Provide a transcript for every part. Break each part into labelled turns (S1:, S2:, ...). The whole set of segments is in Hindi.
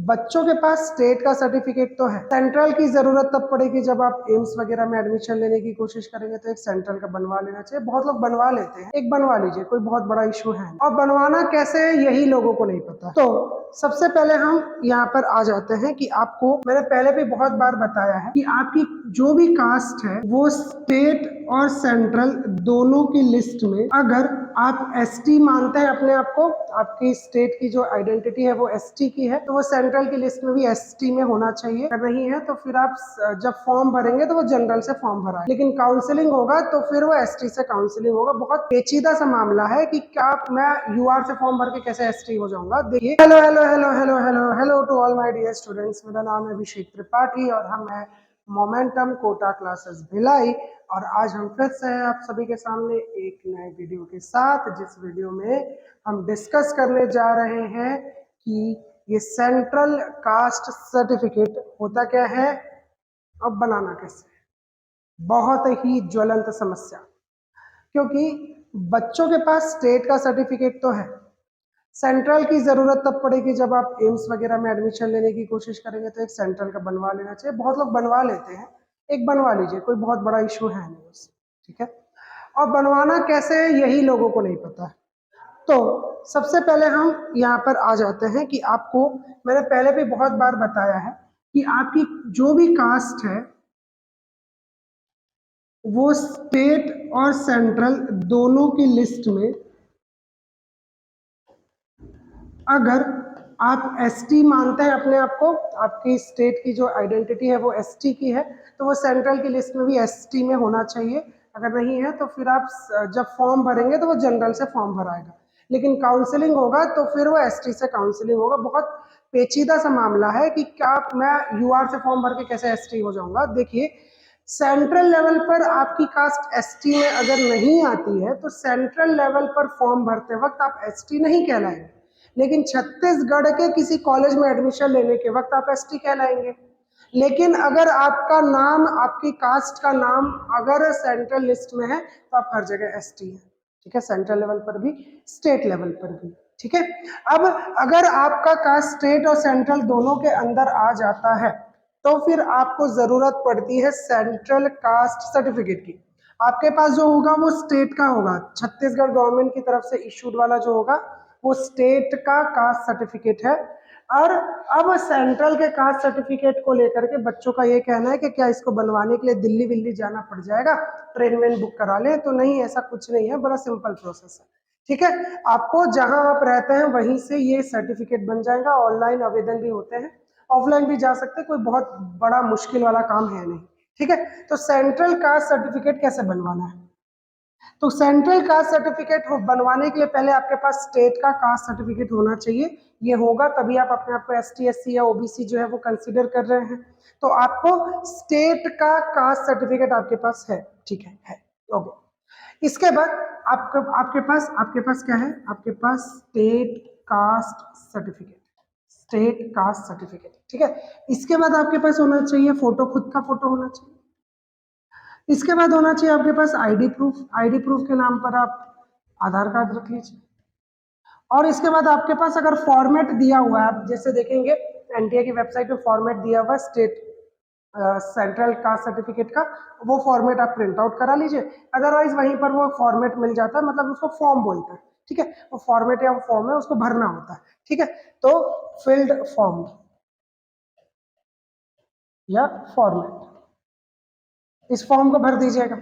S1: बच्चों के पास स्टेट का सर्टिफिकेट तो है, सेंट्रल की जरूरत तब पड़ेगी जब आप एम्स वगैरह में एडमिशन लेने की कोशिश करेंगे, तो एक सेंट्रल का बनवा लेना चाहिए। बहुत लोग बनवा लेते हैं, एक बनवा लीजिए, कोई बहुत बड़ा इशू है नहीं। और बनवाना कैसे है यही लोगों को नहीं पता। तो सबसे पहले हम यहाँ पर आ जाते हैं कि आपको मैंने पहले भी बहुत बार बताया है कि आपकी जो भी कास्ट है वो स्टेट और सेंट्रल दोनों की लिस्ट में, अगर आप एसटी मानते हैं अपने आप को, आपकी स्टेट की जो आइडेंटिटी है वो एसटी की है, तो वो सेंट्रल की लिस्ट में भी एसटी में होना चाहिए। अगर नहीं है तो फिर आप जब फॉर्म भरेंगे तो वो जनरल से फॉर्म भराए, लेकिन काउंसलिंग होगा तो फिर वो एसटी से काउंसलिंग होगा। बहुत पेचीदा सा मामला है कि क्या मैं यूआर से फॉर्म भर के कैसे एसटी हो जाऊंगा। देखिए, hello hello hello hello hello hello to all my dear students, मेरा नाम है अभिषेक त्रिपाठी और हम है मोमेंटम कोटा क्लासेस भिलाई। और आज हम फिर से हैं आप सभी के सामने एक नए वीडियो के साथ, जिस वीडियो में हम डिस्कस करने जा रहे हैं कि ये सेंट्रल कास्ट सर्टिफिकेट होता क्या है और बनाना कैसे है। बहुत ही ज्वलंत समस्या, क्योंकि बच्चों के पास स्टेट का सर्टिफिकेट तो है, सेंट्रल की जरूरत तब पड़ेगी जब आप एम्स वगैरह में एडमिशन लेने की कोशिश करेंगे, तो एक सेंट्रल का बनवा लेना चाहिए। बहुत लोग बनवा लेते हैं, एक बनवा लीजिए, कोई बहुत बड़ा इशू है नहीं उससे, ठीक है। और बनवाना कैसे है यही लोगों को नहीं पता। तो सबसे पहले हम यहाँ पर आ जाते हैं कि आपको मैंने पहले भी बहुत बार बताया है कि आपकी जो भी कास्ट है वो स्टेट और सेंट्रल दोनों की लिस्ट में, अगर आप एसटी मानते हैं अपने आप को, आपकी स्टेट की जो आइडेंटिटी है वो एसटी की है, तो वो सेंट्रल की लिस्ट में भी एसटी में होना चाहिए। अगर नहीं है तो फिर आप जब फॉर्म भरेंगे तो वो जनरल से फॉर्म भराएगा, लेकिन काउंसलिंग होगा तो फिर वो एसटी से काउंसलिंग होगा। बहुत पेचीदा सा मामला है कि क्या मैं यूआर से फॉर्म भर के कैसे एसटी हो जाऊंगा। देखिए, सेंट्रल लेवल पर आपकी कास्ट एसटी में अगर नहीं आती है तो सेंट्रल लेवल पर फॉर्म भरते वक्त आप एसटी नहीं कहलाएंगे, लेकिन छत्तीसगढ़ के किसी कॉलेज में एडमिशन लेने के वक्त आप एसटी कहलाएंगे। लेकिन अगर आपका नाम, आपकी कास्ट का नाम अगर सेंट्रल लिस्ट में है तो आप हर जगह एसटी है, ठीक है, सेंट्रल लेवल पर भी स्टेट लेवल पर भी, ठीक है। अब अगर आपका कास्ट स्टेट और सेंट्रल दोनों के अंदर आ जाता है तो फिर आपको जरूरत पड़ती है सेंट्रल कास्ट सर्टिफिकेट की। आपके पास जो होगा वो स्टेट का होगा, छत्तीसगढ़ गवर्नमेंट की तरफ से इशूड वाला जो होगा वो स्टेट का कास्ट सर्टिफिकेट है। और अब सेंट्रल के कास्ट सर्टिफिकेट को लेकर के बच्चों का ये कहना है कि क्या इसको बनवाने के लिए दिल्ली विल्ली जाना पड़ जाएगा, ट्रेन वेन बुक करा लें। तो नहीं, ऐसा कुछ नहीं है, बड़ा सिंपल प्रोसेस है, ठीक है। आपको जहां आप रहते हैं वहीं से ये सर्टिफिकेट बन जाएगा। ऑनलाइन आवेदन भी होते हैं, ऑफलाइन भी जा सकते हैं, कोई बहुत बड़ा मुश्किल वाला काम है नहीं, ठीक है। तो सेंट्रल कास्ट सर्टिफिकेट कैसे बनवाना है, तो सेंट्रल कास्ट सर्टिफिकेट बनवाने के लिए पहले आपके पास स्टेट का कास्ट सर्टिफिकेट होना चाहिए। ये होगा तभी आप अपने आप को एसटी एससी या ओबीसी जो है वो कंसीडर कर रहे हैं। तो आपको स्टेट का कास्ट सर्टिफिकेट आपके पास है, ठीक है ओके। इसके बाद आपके पास क्या है, आपके पास state caste certificate, state caste certificate, ठीक है। इसके बाद आपके पास होना चाहिए फोटो, खुद का फोटो होना चाहिए। इसके बाद होना चाहिए आपके पास आईडी प्रूफ, आईडी प्रूफ के नाम पर आप आधार कार्ड रख लीजिए। और इसके बाद आपके पास अगर फॉर्मेट दिया हुआ है, आप जैसे देखेंगे एनटीए की वेबसाइट पे फॉर्मेट दिया हुआ है स्टेट सेंट्रल कास्ट सर्टिफिकेट का, वो फॉर्मेट आप प्रिंट आउट करा लीजिए। अदरवाइज वहीं पर वो फॉर्मेट मिल जाता है, मतलब उसको फॉर्म बोलते हैं, ठीक है। वो फॉर्मेट या वो फॉर्म है, उसको भरना होता है, ठीक है। तो फिल्ड फॉर्म या फॉर्मेट, इस फॉर्म को भर दीजिएगा,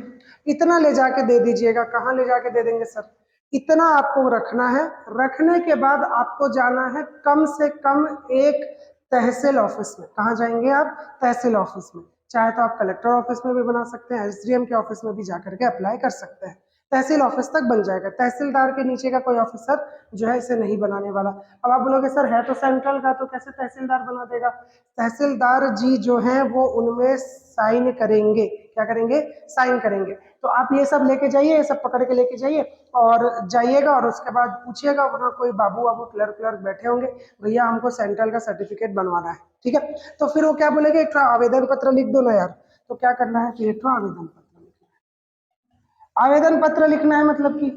S1: इतना ले जाके दे दीजिएगा। कहाँ ले जाके दे देंगे सर, इतना आपको रखना है। रखने के बाद आपको जाना है कम से कम एक तहसील ऑफिस में। कहाँ जाएंगे आप, तहसील ऑफिस में। चाहे तो आप कलेक्टर ऑफिस में भी बना सकते हैं, एसडीएम के ऑफिस में भी जाकर के अप्लाई कर सकते हैं, तहसील ऑफिस तक बन जाएगा। तहसीलदार के नीचे का कोई ऑफिसर जो है इसे नहीं बनाने वाला। अब आप बोलोगे सर है तो सेंट्रल का, तो कैसे तहसीलदार बना देगा। तहसीलदार जी जो हैं वो उनमें साइन करेंगे, क्या करेंगे, साइन करेंगे। तो आप ये सब लेके जाइए, ये सब पकड़ के लेके जाइए और जाइएगा, और उसके बाद पूछिएगा, वहाँ कोई बाबू बाबू क्लर्क क्लर्क बैठे होंगे, भैया हमको सेंट्रल का सर्टिफिकेट बनवाना है, ठीक है। तो फिर वो क्या बोलेंगे, एक आवेदन पत्र लिख दो ना यार। तो क्या करना है, फिर एक आवेदन पत्र लिखना है। आवेदन पत्र लिखना है मतलब कि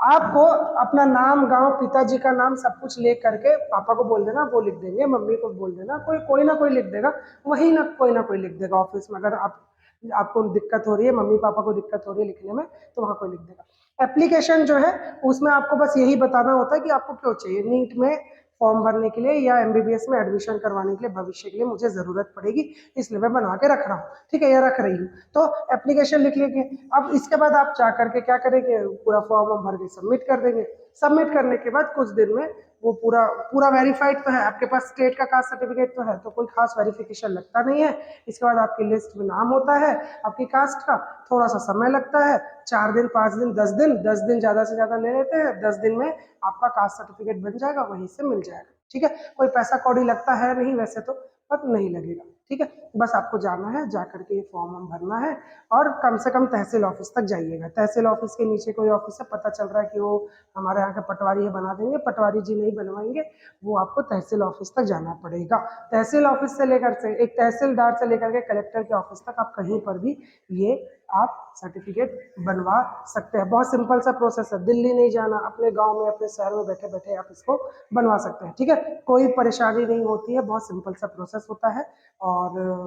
S1: आपको अपना नाम, गांव, पिताजी का नाम सब कुछ ले करके पापा को बोल देना, वो लिख देंगे, मम्मी को बोल देना, कोई ना कोई लिख देगा, वही ना कोई लिख देगा ऑफिस में। अगर आपको दिक्कत हो रही है, मम्मी पापा को दिक्कत हो रही है लिखने में, तो वहां कोई लिख देगा। एप्लीकेशन जो है उसमें आपको बस यही बताना होता है कि आपको क्यों चाहिए। नीट में फॉर्म भरने के लिए या एमबीबीएस में एडमिशन करवाने के लिए भविष्य के लिए मुझे जरूरत पड़ेगी, इसलिए मैं बनवा के रख रहा हूँ, ठीक है, या रख रही हूँ। तो एप्लीकेशन लिख लेंगे। अब इसके बाद आप जा करके क्या करेंगे, पूरा फॉर्म भर के सबमिट कर देंगे। सबमिट करने के बाद कुछ दिन में वो पूरा पूरा वेरीफाइड तो है, आपके पास स्टेट का कास्ट सर्टिफिकेट तो है, तो कोई खास वेरिफिकेशन लगता नहीं है। इसके बाद आपकी लिस्ट में नाम होता है आपकी कास्ट का, थोड़ा सा समय लगता है, 4 दिन, 5 दिन, 10 दिन, 10 दिन ज्यादा से ज्यादा ले लेते हैं। 10 दिन में आपका कास्ट सर्टिफिकेट बन जाएगा, वहीं से मिल जाएगा, ठीक है। कोई पैसा कौड़ी लगता है नहीं वैसे तो, पर नहीं लगेगा, ठीक है। बस आपको जाना है, जा करके ये फॉर्म हम भरना है, और कम से कम तहसील ऑफिस तक जाइएगा। तहसील ऑफिस के नीचे कोई ऑफिस है, पता चल रहा है कि वो हमारे यहाँ के पटवारी है, बना देंगे, पटवारी जी नहीं बनवाएंगे, वो आपको तहसील ऑफिस तक जाना पड़ेगा। तहसील ऑफिस से लेकर से एक तहसीलदार से लेकर के कलेक्टर के ऑफिस तक आप कहीं पर भी ये आप सर्टिफिकेट बनवा सकते हैं। बहुत सिंपल सा प्रोसेस है, दिल्ली नहीं जाना, अपने गांव में अपने शहर में बैठे बैठे आप इसको बनवा सकते हैं, ठीक है। कोई परेशानी नहीं होती है, बहुत सिंपल सा प्रोसेस होता है और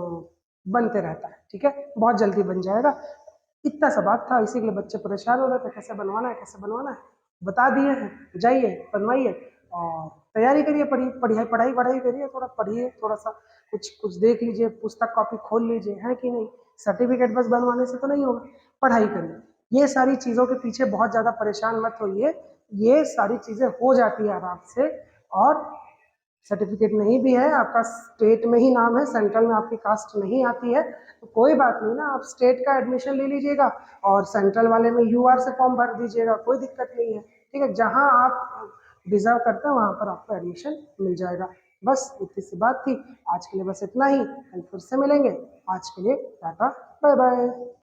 S1: बनते रहता है, ठीक है, बहुत जल्दी बन जाएगा। इतना सा बात था, इसी के लिए बच्चे परेशान हो रहे थे, कैसे बनवाना है कैसे बनवाना है, बता दिए हैं, जाइए बनवाइए और तैयारी करिए, पढ़ाई करिए, थोड़ा पढ़िए, थोड़ा सा कुछ कुछ देख लीजिए, पुस्तक कॉपी खोल लीजिए, है कि नहीं। सर्टिफिकेट बस बनवाने से तो नहीं होगा, पढ़ाई करिए। ये सारी चीज़ों के पीछे बहुत ज़्यादा परेशान मत होइए, ये सारी चीज़ें हो जाती है आराम से। और सर्टिफिकेट नहीं भी है, आपका स्टेट में ही नाम है, सेंट्रल में आपकी कास्ट नहीं आती है, तो कोई बात नहीं ना, आप स्टेट का एडमिशन ले लीजिएगा और सेंट्रल वाले में यूआर से फॉर्म भर दीजिएगा, कोई दिक्कत नहीं है, ठीक है। जहां आप डिजर्व करते हैं वहां पर आपको एडमिशन मिल जाएगा। बस इतनी सी बात थी, आज के लिए बस इतना ही, कल फिर से मिलेंगे। आज के लिए टाटा, बाय बाय।